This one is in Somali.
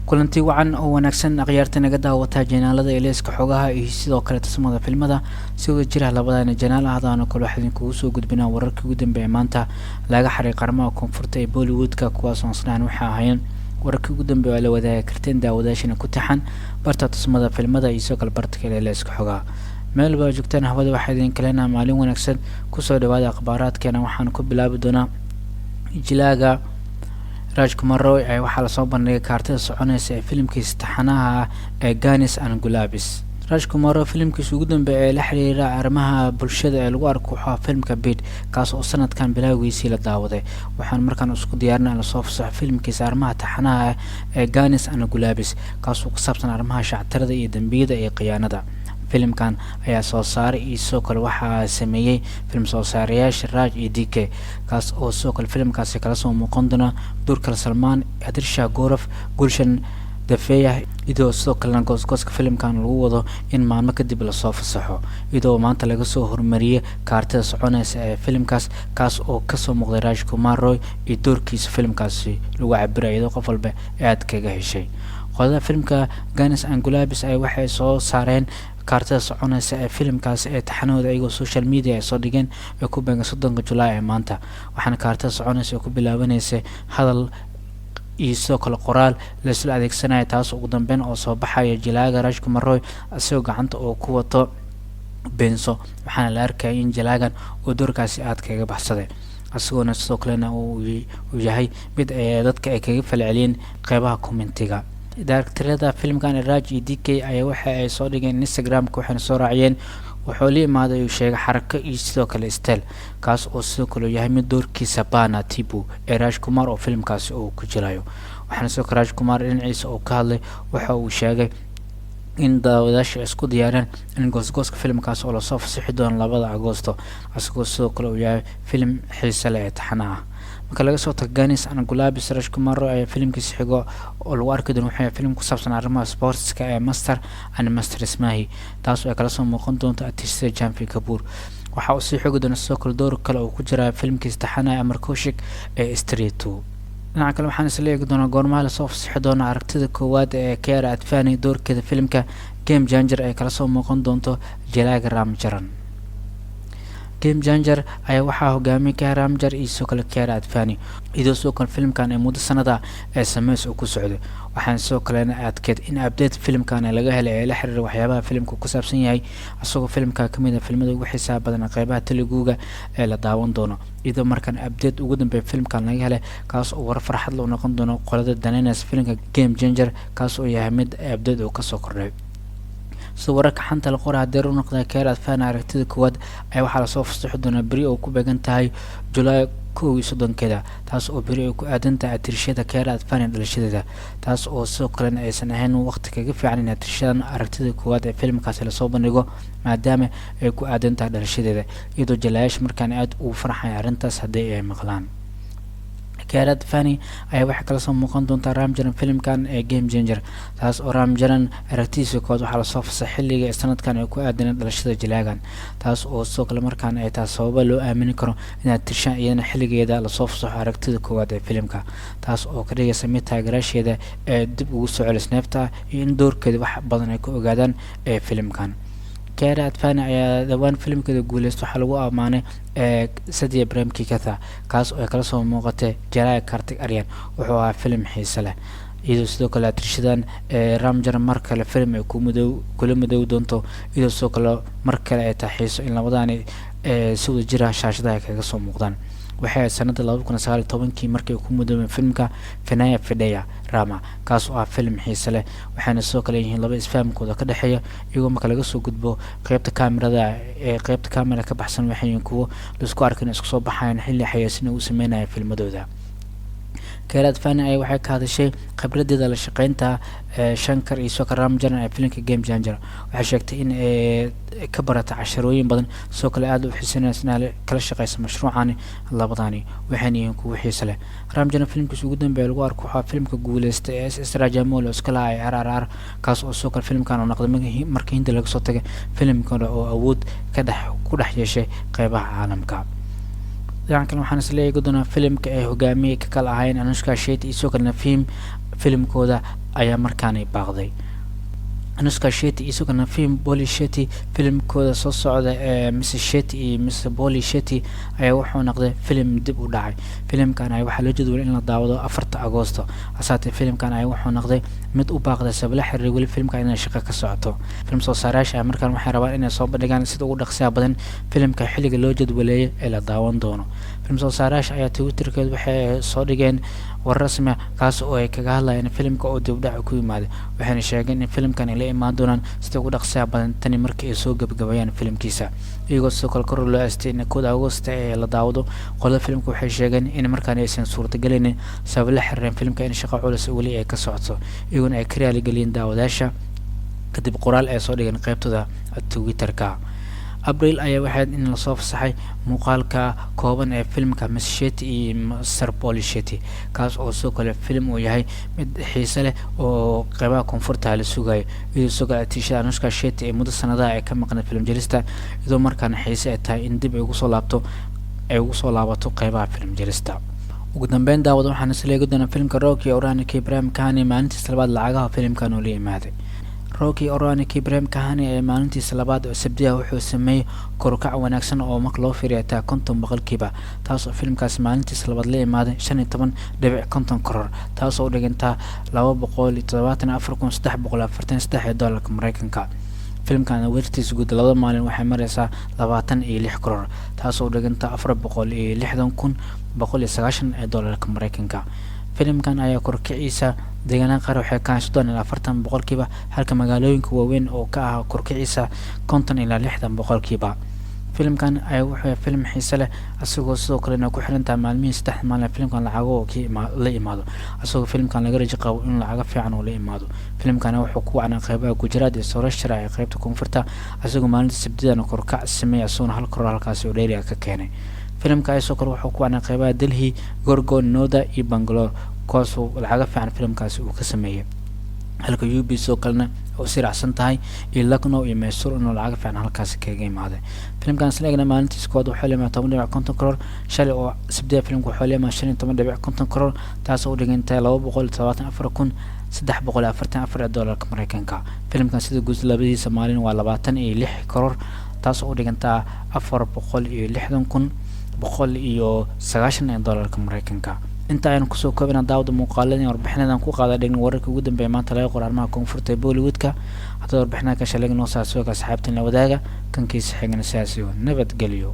kulanti wacan oo wanaagsan akhyaarta naga daawata janaalada Eliska xogaha iyo sidoo kale tasmada filmada si wada jira labadana janaal ahdaana kala waxaan kugu soo gudbinaa wararkii ugu dambeeyay maanta laga xariiq qarmaha koonfurta ee Bollywoodka kuwaas oo asnaan waxa ahayn wararkii ugu dambeeyay la wadaagay karteen daawadaashana ku taxan barta tasmada filmada iyo sidoo kale barta kale Eliska xogaha meel baa joogtaan hawada waxa idin kaleena maalin wanaagsan ku soo dhawaada akhbaaraadkeena waxaan ku bilaabi doonaa jilaaga Raj Kumar Roy ay waxa la soo bandhigay kaartada soconaysa ee filimkiisa taxanaha ee Ganis and Gulabis. Raj Kumar Roy filimkiisa ugu dambeeyay la xiriira arrimaha bulshada ee lagu arko waxa filimka Beat kaas oo sanadkan bilowgiisii la daawaday. Waxaan markaan isku diyaarinaa la soo fasaxay filimkiisa arrimaha taxanaha ee Ganis and Gulabis kaas oo ku saabsan arrimaha shactarada iyo dambiyada iyo khiyaanada. filimkan ayaa soo saaray iyo soo kale waxa sameeyay film soo saarayaasha Raj iyo DK kaas oo soo kale filimkaasi kala soo muuqan doona Durkal Salman, Adirsha Goraf, Gulshan Dafeya idoo soo kale gooska filimkan lagu wado in maalmo kadib la soo fasaxo idoo maanta laga soo hormariyay kaartada soconaysa ee filimkaas kaas oo ka soo muuqday Raj Kumar Roy iyo doorkiisa filimkaasi lagu cabiray idoo qof walba aad kaga heshay qodada filimka Ganis and Gulabis ay waxay soo saareen kaartada soconaysa ee filimkaas ee taxanooda ayagoo social media ay soo dhigeen ee ku beegan 3 July ee maanta waxaana kaartada soconaysa ku bilaabanaysa hadal iyo sidoo kale qoraal la isla adeegsanaya taas ugu dambeyn oo soo baxaya jilaaga Raj Kumar Roy asoo gacanta oo ku wato benso waxaana la arkay in jilaagan oo doorkaasi aad kaga baxsaday asagoo sidoo kalena uu yahay mid ay dadka ay kaga falceliyeen qaybaha commentiga directorada filimkan Raj iyo DK ay waxa ay soo dhigeen Instagram-ka waxaana soo raaciyeen wuxuu la imaaday uu sheegay xarako iyo sidoo kale style kaas oo sidoo kale yahay mid doorkiisa Bana Tibu ee Raj Kumar oo filimkaasi uu ku jirayo waxaana sidoo kale Raj Kumar dhinaciisa oo ka hadlay waxa uu sheegay in daawadayaasha isku diyaareen in gooska filimkaas oo la soo fasaxi doono 2 Agoosto asagoo sidoo kale uu yahay filim xiiso leh taxanaha marka laga soo tago Ganis and Gulabis Raj Kumar Roy filimkiisa xigo oo lagu arki doono waxa filim ku saabsan arrimaha sportska ee Master and Master Ismahi taas oo kala soo muuqan doonto artista Janvi Kapoor waxa uu sii xoog doona sidoo kale door kale oo ku jira filimkiisa taxanaha Amar Kaushik ee Street 2 dhinaca kale waxaan isla eegi doonaa goorma la soo fasaxi doona aragtida koowaad ee Kiara Advani doorkeeda filimka Game Changer ay kala soo muuqan doonto Jilaaga Ram Charan Game Changer ay waxa hogaamiye ka Ram Jar iyo soo kale Kiara Advani idoo soo kale filimkan ay muddo sanada ee sameys oo ku socday waxaan soo kale adkeed in update filimkan laga helay ee la xiriir waxyaabaha filimku ku saabsan yahay asagoo filimka kamid ah filimada ugu xiisaha badan qaybaha Teluguga ee la daawan doono idoo markan update ugu dambeeyay filimkan laga helay kaas oo war farxad loo noqon doono qolada danaynas filimka Game Changer kaas oo yahay mid update oo ka soo kordhay wararka xanta la qoraa deer u noqday Kiara Advani aragtida koowaad ay waxa la soo fasaxi doona bari oo ku beegan tahay July 31 taas oo bari ku aadan tahay tirshada Kiara Advani dhalashadeeda taas oo soo kale aysan ahayn waqti kaga fiican in tirshadan aragtida koowaad ee filimkaas la soo bandhigo maadaama ay ku aadan tahay dhalashadeeda iyadoo jilaayash markaan aad u farxay arintaas haday ay maqlaan Kiara Advani ay waxa kala soo muuqan doonta Ram Charan filimkan ee Game Changer taas oo Ram Charan aragtiisa kood waxa la soo fasaxay xilliga sanadkan ay ku aadan dhalashada jilaagan taas oo soo kale markaan ay taas sabab loo aamin karo in tirshan iyana xilligeeda la soo fasaxo aragtida koowaad ee filimka taas oo ka dhigaysa mid taageerasheeda ee dib ugu soo celisneefta iyo in doorkeeda wax badan ay ku ogaadaan ee filimkan Kiara Advani ayaa dhawaan filimkeeda guuleysto waxa lagu amaanay Sadia Ibrahim Kikatha kaas oo kala soo muuqatay Jalaya Kartik Aryan wuxuu ahaa filim xiiso leh iyadoo sidoo kale tirshadan Ram Charan mar kale filim ay kula madow doonto iyadoo sidoo kale mar kale ay taxiiso in labadani si wada jira shaashadaha kaga soo muuqdaan waxay sanada 2019 markii uu ku mudoobay filimka Finaya Fidaya Rama kaas oo ah filim xiiso leh waxaana soo kale yihiin laba isfahamkooda ka dhaxeeya iyagoo marka laga soo gudbo qaybta kaamirada ee qaybta kaamira ka baxsan waxay kuwa la isku arkin isku soo baxayaan xilli xayeysiin uu sameeyay filmadooda Kiara Advani ay waxay ka hadashay khibradeeda la shaqeynta Shankar iyo Sokar Ram Charan ee filimka Game Changer waxay sheegtay in ka barata casharooyin badan soo kale aad u xiisanaysan kala shaqeysa mashruucan labadani waxayna yihiin kuwa xiiso leh Ram Charan filimkiisa ugu dambeeyay lagu arko waxa filimka guuleystay ee Rajamoul iska lahay RRR kaas oo soo kale filimkan oo noqday markii Hindi laga soo tagay filimkan oo awood ku dhex yeeshay qaybaha caalamka dhinaca kale waxaan isla eegi doonaa filimka ay hogaamiyey ka kala ahayn Anushka Shetty iyo Sokol Nafim filimkooda ayaa markaanay baaqday. Anushka Shetty iyo Sokol Nafim Polly Shetty filimkooda soo socda ee Mrs Shetty iyo Mr Polly Shetty ayaa wuxuu noqday filim dib u dhacay. Filimkan ayaa waxaa loo jadwalay in la daawado 4 Agoosto asaatee filimkan ayaa wuxuu noqday mid u baaqday sabab la xiriir weli filimka inay shaqo ka socoto. Film soo saarayaasha markaan waxay rabaan inay soo bandhigaan sida ugu dhaqsiyaha badan filimka xilliga loo jadwaleeyay ee la daawan doono. Film soo saarayaasha ayaa Twitterkeeda waxay soo dhigeen war rasmi ah kaas oo ay kaga hadlayaan filimka oo dib u dhac ku yimaaday, waxayna sheegeen in filimkan ay la imaan doonaan sida ugu dhaqsiyaha badan tani markii ay soo gabagabayaan filimkiisa. iyagoo sidoo kale kor loo aastay in 1 Agoosto ee la daawado. Qolada filimka waxay sheegeen in markaan aysan suurtagelin sabab la xiriir filimka in shaqo culus weli ay ka socoto, iyaguna ay ka raali geliyeen daawadayaasha kadib qoraal ay soo dhigeen qaybtooda Twitterka. Abriil ayaa waxaad in la soo fasaxay muuqaalka kooban ee filimka Miss Shetty iyo Mr Polly Shetty kaas oo soo kale film uu yahay mid xiiso leh oo qaybaha koonfurta la sugayo iyadoo soo gaartay Anushka Shetty ee muddo sanadaha ay ka maqnay film jarista iyadoo markaan xiiso ay tahay in dib ay ugu soo laabato qaybaha film jarista. ugu dambeyn daawada waxaan isla eegi doonaa filimka Rocky Orani Ibrahim Kahani maalintii labaad lacagaha filimkan oo la yimaaday. Rocky Orani Ibrahim Kahani ee maalintii labaad oo Sabtida wuxuu sameeyay korukac wanaagsan oo marka loo fiiriyo taa 50% taas oo filimkaas maalintii labaad la yimaaday 15.50 karoor taas oo dhiganta $274,343 Mareykanka. filimkan weerartiisa guud laba maalin waxay maraysaa 26 karoor taas oo dhiganta $460,190 Mareykanka. filimkan ayaa korkiciisa deegaanada qaar waxay ka hashadaan 40% halka magaalooyinka waaweyn oo ka ah korkiciisa 50 ilaa 60%. filimkan ayaa wuxuu film xiiso leh asagoo sidoo kale ku xiran tahay maalmihiin 3 maalin filimkan lacago la imaado asagoo filimkan laga rajo qabo in lacago fiican oo la imaado. filimkan wuxuu ku wacnaa qaybaha Gujarat iyo Saurashtra ee qaybta koonfurta asagoo maalintii Sabtida korkac sameeyay asagoo hal karoor halkaas oo dheeri ka keenay. filimka ay soo kor wuxuu ku wacnaa qaybaha Delhi, Gurgaon, Noida iyo Bangalore kaasoo lacago fiican filimkaasi uu ka sameeyay. halka UB soo kalena oo siracsan tahay iyo Lucknow iyo Mysore oo lacago fiican halkaas kaga imaaday. filimkan isla maalintii koowaad wuxuu leeyahay 10.50 karoor shalay oo Sabtida filimku wuxuu leeyahay 15.50 karoor taas oo dhigantay $274,344 Mareykanka. filimkan sida guud labadiisa maalin waa 26 karoor taas oo dhiganta $460,190 Mareykanka. inta aynu kusoo koobnaa daawada muuqaaladii warbixinadan ku qaada dhigna wararka ugu dambeeyay maanta laga qoray arrimaha koonfurta ee Bollywoodka. haddii warbixinadan ka shaleegno saasoo ka asxaabtan la wadaaga kan kiisa xigana siyaasi nabadgelyo.